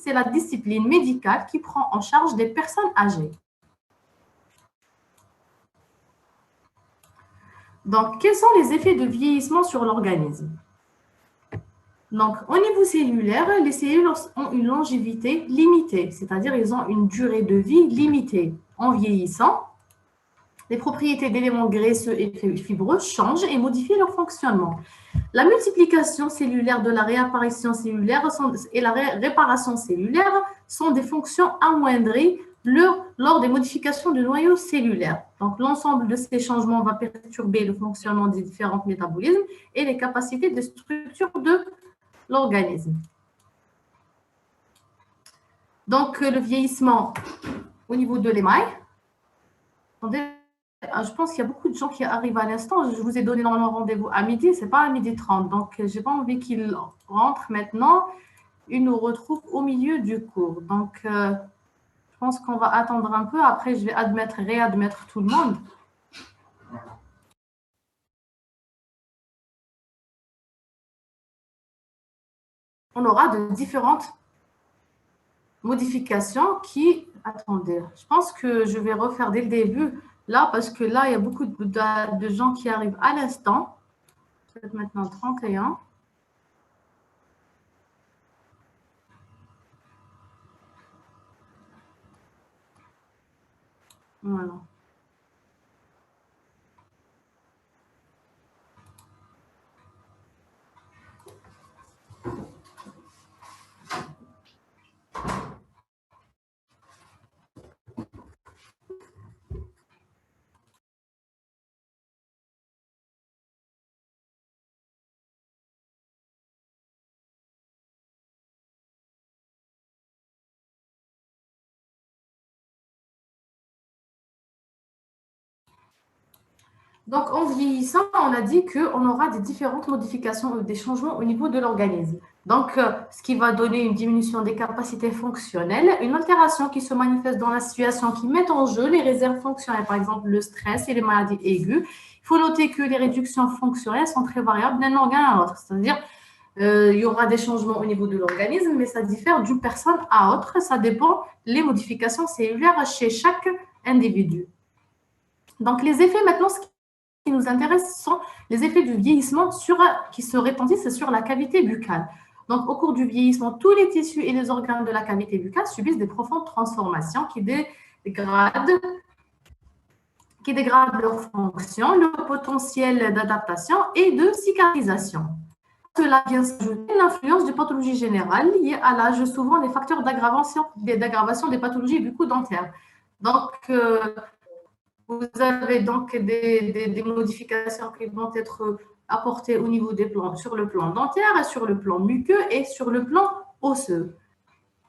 c'est la discipline médicale qui prend en charge des personnes âgées. Donc, quels sont les effets de vieillissement sur l'organisme? Donc, au niveau cellulaire, les cellules ont une longévité limitée, c'est-à-dire ils ont une durée de vie limitée. En vieillissant, les propriétés d'éléments graisseux et fibreux changent et modifient leur fonctionnement. La multiplication cellulaire de la réapparition cellulaire et la réparation cellulaire sont des fonctions amoindries lors des modifications du noyau cellulaire. Donc, l'ensemble de ces changements va perturber le fonctionnement des différents métabolismes et les capacités de structure de l'organisme. Donc, le vieillissement au niveau de l'émail. Attendez, je pense qu'il y a beaucoup de gens qui arrivent à l'instant. Je vous ai donné normalement rendez-vous à midi, ce n'est pas à 12h30. Donc, je n'ai pas envie qu'ils rentrent maintenant. Ils nous retrouvent au milieu du cours. Donc, je pense qu'on va attendre un peu. Après, je vais réadmettre tout le monde. On aura de différentes modifications qui... Attendez, je pense que je vais refaire dès le début, là, parce que là, il y a beaucoup de gens qui arrivent à l'instant. Peut-être maintenant 31. Voilà. Donc, en vieillissant, on a dit qu'on aura des différentes modifications, des changements au niveau de l'organisme. Donc, ce qui va donner une diminution des capacités fonctionnelles, une altération qui se manifeste dans la situation qui met en jeu les réserves fonctionnelles, par exemple le stress et les maladies aiguës. Il faut noter que les réductions fonctionnelles sont très variables d'un organe à l'autre, c'est-à-dire il y aura des changements au niveau de l'organisme, mais ça diffère d'une personne à l'autre, ça dépend des modifications cellulaires chez chaque individu. Donc, les effets maintenant, ce qui nous intéresse sont les effets du vieillissement qui se répandissent sur la cavité buccale. Donc, au cours du vieillissement, tous les tissus et les organes de la cavité buccale subissent des profondes transformations qui dégradent leur fonction, leur potentiel d'adaptation et de cicatrisation. Cela vient s'ajouter l'influence des pathologies générales liées à l'âge, souvent les facteurs d'aggravation des pathologies bucco-dentaires. Donc, vous avez donc des modifications qui vont être apportées au niveau des plans, sur le plan dentaire, sur le plan muqueux et sur le plan osseux.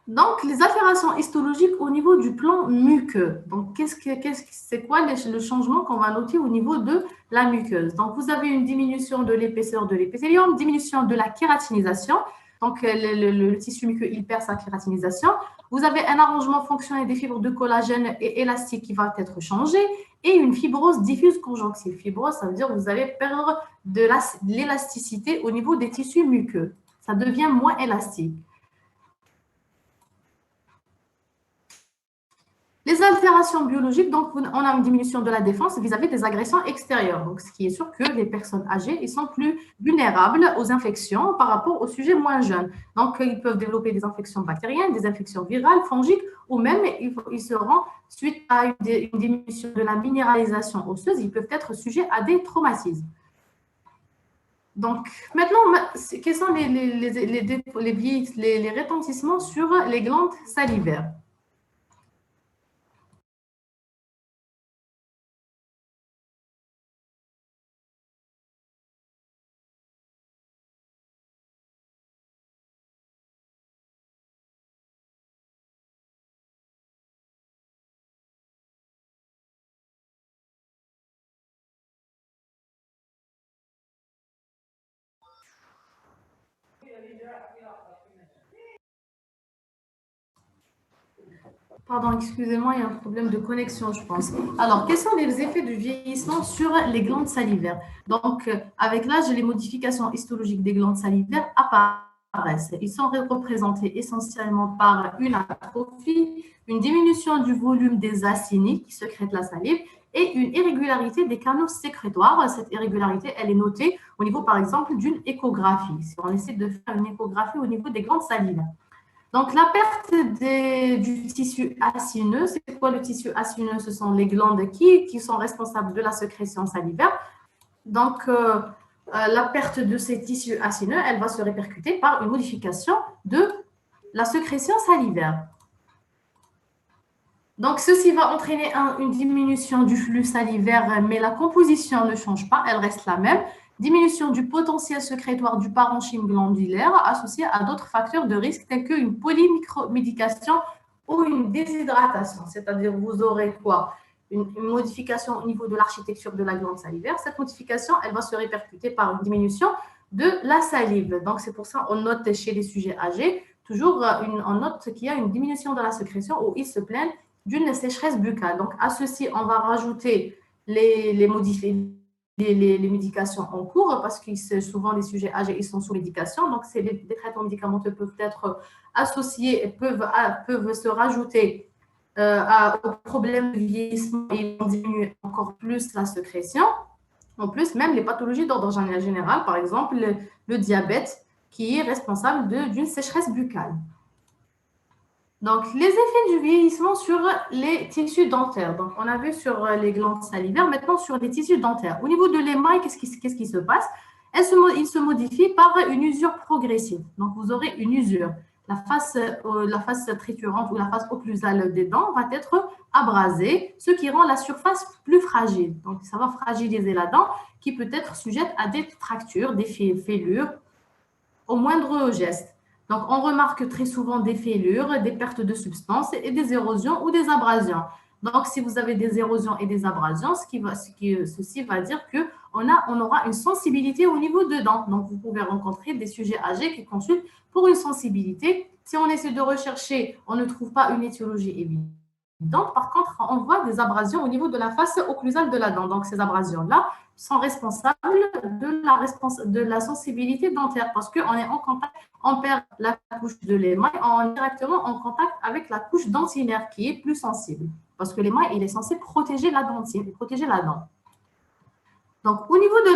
Donc, les altérations histologiques au niveau du plan muqueux. Donc, c'est quoi le changement qu'on va noter au niveau de la muqueuse? Donc, vous avez une diminution de l'épaisseur de l'épithélium, diminution de la kératinisation. Donc, le tissu muqueux, il perd sa kératinisation. Vous avez un arrangement fonctionnel des fibres de collagène et élastique qui va être changé et une fibrose diffuse conjonctive. Fibrose, ça veut dire que vous allez perdre de l'élasticité au niveau des tissus muqueux. Ça devient moins élastique. Les altérations biologiques, donc on a une diminution de la défense vis-à-vis des agressions extérieures. Donc, ce qui est sûr que les personnes âgées ils sont plus vulnérables aux infections par rapport aux sujets moins jeunes. Donc, ils peuvent développer des infections bactériennes, des infections virales, fongiques, ou même ils seront, suite à une diminution de la minéralisation osseuse, ils peuvent être sujets à des traumatismes. Donc, maintenant, quels sont les retentissements sur les glandes salivaires? Pardon, excusez-moi, il y a un problème de connexion, je pense. Alors, quels sont les effets du vieillissement sur les glandes salivaires? Donc, avec l'âge, les modifications histologiques des glandes salivaires apparaissent. apparaissent. Ils sont représentés essentiellement par une atrophie, une diminution du volume des acinis qui sécrètent la salive et une irrégularité des canaux sécrétoires. Cette irrégularité, elle est notée au niveau, par exemple, d'une échographie. Si on essaie de faire une échographie au niveau des glandes salivaires. Donc, la perte du tissu acineux, c'est quoi le tissu acineux? Ce sont les glandes qui sont responsables de la sécrétion salivaire. Donc, la perte de ces tissus acineux, elle va se répercuter par une modification de la sécrétion salivaire. Donc, ceci va entraîner une diminution du flux salivaire, mais la composition ne change pas, elle reste la même. Diminution du potentiel sécrétoire du parenchyme glandulaire associé à d'autres facteurs de risque tels qu'une polymicromédication ou une déshydratation. C'est-à-dire, vous aurez quoi? Une modification au niveau de l'architecture de la glande salivaire. Cette modification, elle va se répercuter par une diminution de la salive. Donc, c'est pour ça qu'on note chez les sujets âgés, toujours on note qu'il y a une diminution de la sécrétion où ils se plaignent d'une sécheresse buccale. Donc, à ceci, on va rajouter les médications en cours parce que souvent, les sujets âgés, ils sont sous médication. Donc, les traitements médicamenteux peuvent être associés et peuvent se rajouter aux problèmes de vieillissement et diminuer encore plus la sécrétion. En plus, même les pathologies d'ordre général, par exemple, le diabète qui est responsable d'une sécheresse buccale. Donc, les effets du vieillissement sur les tissus dentaires. Donc, on a vu sur les glandes salivaires, maintenant sur les tissus dentaires. Au niveau de l'émail, qu'est-ce qui se passe? Il se modifie par une usure progressive. Donc, vous aurez une usure. La face triturante ou la face occlusale des dents va être abrasée, ce qui rend la surface plus fragile. Donc, ça va fragiliser la dent qui peut être sujette à des fractures, des fêlures, au moindre geste. Donc, on remarque très souvent des fêlures, des pertes de substance et des érosions ou des abrasions. Donc, si vous avez des érosions et des abrasions, ceci va dire qu'on aura une sensibilité au niveau des dents. Donc, vous pouvez rencontrer des sujets âgés qui consultent pour une sensibilité. Si on essaie de rechercher, on ne trouve pas une étiologie évidente. Par contre, on voit des abrasions au niveau de la face occlusale de la dent. Donc, ces abrasions-là sont responsables de la sensibilité dentaire parce qu'on est en contact, on perd la couche de l'émail, on est directement en contact avec la couche dentinaire qui est plus sensible parce que l'émail, il est censé protéger la dentine, protéger la dent. Donc, au niveau de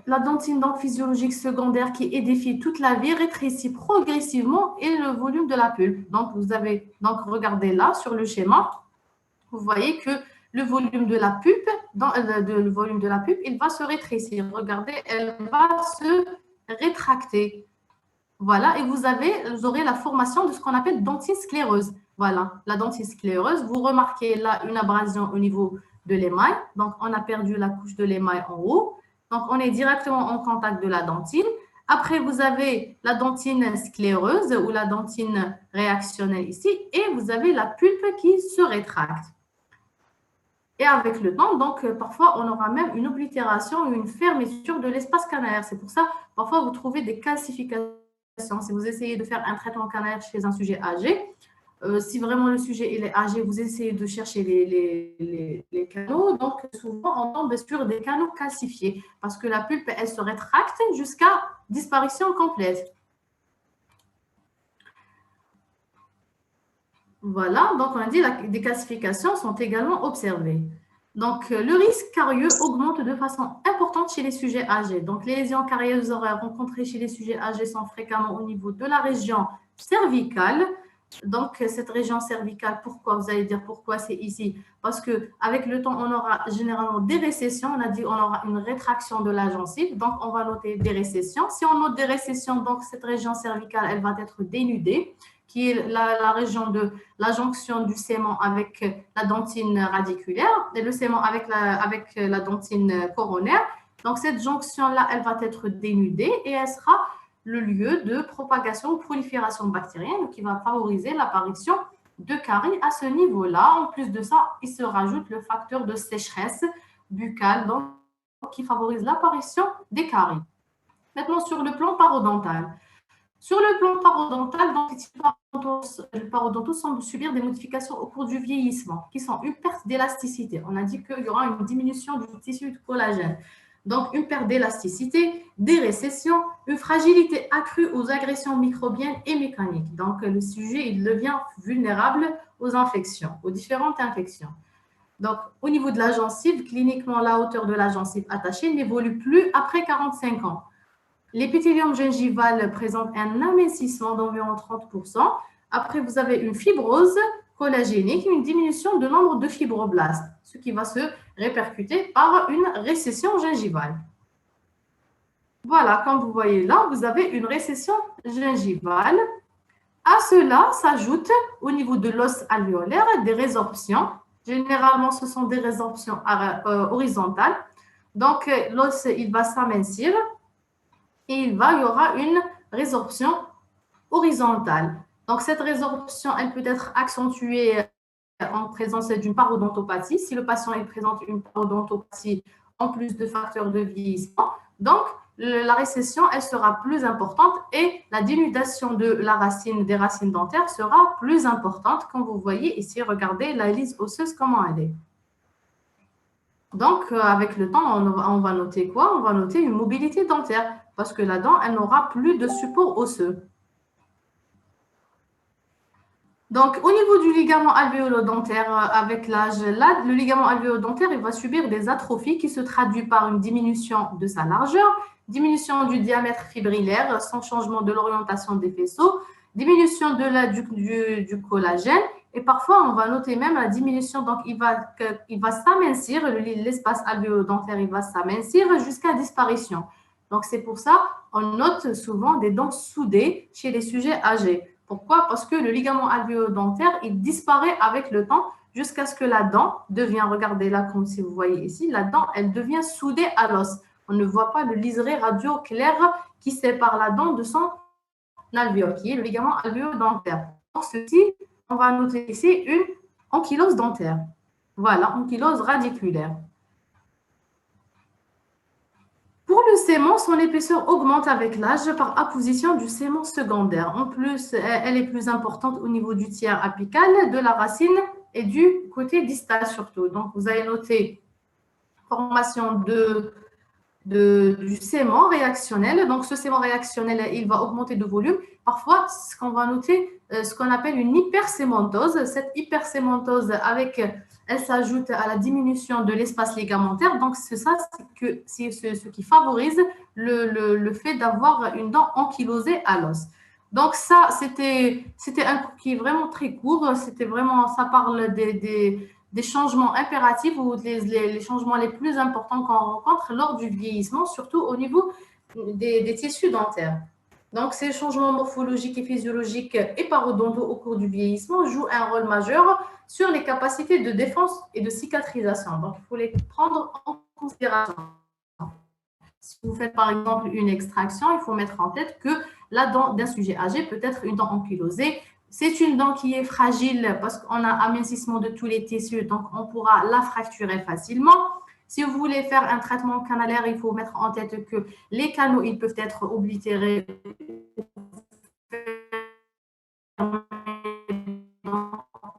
la dentine donc, physiologique secondaire qui édifie toute la vie rétrécit progressivement et le volume de la pulpe. Donc, regardez là sur le schéma, vous voyez que le volume de la pulpe, il va se rétrécir. Regardez, elle va se rétracter. Voilà, et vous aurez la formation de ce qu'on appelle dentine scléreuse. Voilà, la dentine scléreuse. Vous remarquez là une abrasion au niveau de l'émail. Donc, on a perdu la couche de l'émail en haut. Donc, on est directement en contact de la dentine. Après, vous avez la dentine scléreuse ou la dentine réactionnelle ici. Et vous avez la pulpe qui se rétracte. Et avec le temps, donc, parfois, on aura même une oblitération ou une fermeture de l'espace canalaire. C'est pour ça, parfois, vous trouvez des calcifications. Si vous essayez de faire un traitement canalaire chez un sujet âgé, si vraiment le sujet il est âgé, vous essayez de chercher les canaux. Donc, souvent, on tombe sur des canaux calcifiés parce que la pulpe, elle se rétracte jusqu'à disparition complète. Voilà, donc on a dit que des calcifications sont également observées. Donc, le risque carieux augmente de façon importante chez les sujets âgés. Donc, les lésions carieuses rencontrées chez les sujets âgés sont fréquemment au niveau de la région cervicale. Donc, cette région cervicale, pourquoi? Vous allez dire pourquoi c'est ici? Parce qu'avec le temps, on aura généralement des récessions. On a dit on aura une rétraction de la gencive. Donc, on va noter des récessions. Si on note des récessions, donc cette région cervicale, elle va être dénudée, qui est la région de la jonction du sément avec la dentine radiculaire et le sément avec la dentine coronaire. Donc, cette jonction-là, elle va être dénudée et elle sera le lieu de propagation ou prolifération bactérienne qui va favoriser l'apparition de caries à ce niveau-là. En plus de ça, il se rajoute le facteur de sécheresse buccale donc, qui favorise l'apparition des caries. Maintenant, sur le plan parodontal. Sur le plan parodontal, donc, les parodontaux semblent subir des modifications au cours du vieillissement, qui sont une perte d'élasticité. On a dit qu'il y aura une diminution du tissu de collagène. Donc, une perte d'élasticité, des récessions, une fragilité accrue aux agressions microbiennes et mécaniques. Donc, le sujet, il devient vulnérable aux infections, aux différentes infections. Donc, au niveau de la gencive, cliniquement, la hauteur de la gencive attachée n'évolue plus après 45 ans. L'épithélium gingival présente un amincissement d'environ 30%. Après, vous avez une fibrose collagénique, une diminution de nombre de fibroblastes, ce qui va se répercuter par une récession gingivale. Voilà, comme vous voyez là, vous avez une récession gingivale. À cela s'ajoute au niveau de l'os alvéolaire des résorptions. Généralement, ce sont des résorptions horizontales. Donc, l'os, il va s'amincir et il y aura une résorption horizontale. Donc, cette résorption, elle peut être accentuée en présence d'une parodontopathie, si le patient présente une parodontopathie en plus de facteurs de vieillissement. Donc, la récession, elle sera plus importante et la dénudation de la racine, des racines dentaires sera plus importante. Comme vous voyez ici, regardez la lisse osseuse, comment elle est. Donc, avec le temps, on va noter quoi? On va noter une mobilité dentaire parce que la dent, elle n'aura plus de support osseux. Donc, au niveau du ligament alvéolo-dentaire, avec l'âge, là, le ligament alvéolo-dentaire, il va subir des atrophies qui se traduisent par une diminution de sa largeur, diminution du diamètre fibrillaire sans changement de l'orientation des faisceaux, diminution du collagène, et parfois, on va noter même la diminution, donc il va s'amincir, l'espace alvéolo-dentaire, il va s'amincir jusqu'à disparition. Donc, c'est pour ça on note souvent des dents soudées chez les sujets âgés. Pourquoi? Parce que le ligament alvéolo-dentaire, il disparaît avec le temps jusqu'à ce que la dent devient, regardez là, comme si vous voyez ici, la dent, elle devient soudée à l'os. On ne voit pas le liseré radio clair qui sépare la dent de son alvéole, qui est le ligament alvéolo-dentaire. Pour ceci, on va noter ici une ankylose dentaire. Voilà, ankylose radiculaire. Pour le sément, son épaisseur augmente avec l'âge par apposition du sément secondaire. En plus, elle est plus importante au niveau du tiers apical, de la racine et du côté distal surtout. Donc, vous allez noter formation du sément réactionnel. Donc, ce sément réactionnel, il va augmenter de volume. Parfois, ce qu'on va noter, ce qu'on appelle une hypersémentose. Cette hypersémentose, elle s'ajoute à la diminution de l'espace ligamentaire. Donc, c'est ce qui favorise le fait d'avoir une dent ankylosée à l'os. Donc, ça, c'était un cours qui est vraiment très court. C'était vraiment, ça parle des changements impératifs ou les changements les plus importants qu'on rencontre lors du vieillissement, surtout au niveau des tissus dentaires. Donc, ces changements morphologiques et physiologiques et parodontaux au cours du vieillissement jouent un rôle majeur sur les capacités de défense et de cicatrisation. Donc, il faut les prendre en considération. Si vous faites par exemple une extraction, il faut mettre en tête que la dent d'un sujet âgé peut être une dent ankylosée. C'est une dent qui est fragile parce qu'on a amincissement de tous les tissus, donc on pourra la fracturer facilement. Si vous voulez faire un traitement canalaire, il faut mettre en tête que les canaux, ils peuvent être oblitérés.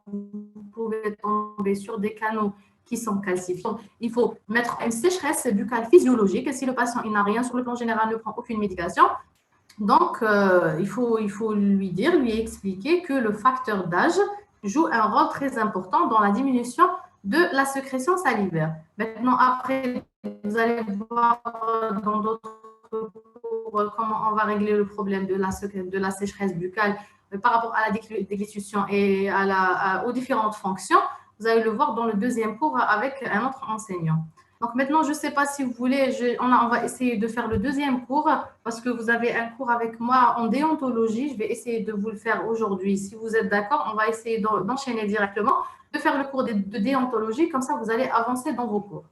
Vous pouvez tomber sur des canaux qui sont calcifiés. Il faut mettre une sécheresse buccale physiologique. Si le patient il n'a rien sur le plan général, ne prend aucune médication, donc il faut lui expliquer que le facteur d'âge joue un rôle très important dans la diminution de la sécrétion salivaire. Maintenant, après, vous allez voir dans d'autres cours comment on va régler le problème de la sécheresse buccale par rapport à la déglutition et aux différentes fonctions. Vous allez le voir dans le deuxième cours avec un autre enseignant. Donc maintenant, je ne sais pas si vous voulez, on va essayer de faire le deuxième cours parce que vous avez un cours avec moi en déontologie. Je vais essayer de vous le faire aujourd'hui. Si vous êtes d'accord, on va essayer d'enchaîner directement, de faire le cours de déontologie. Comme ça, vous allez avancer dans vos cours.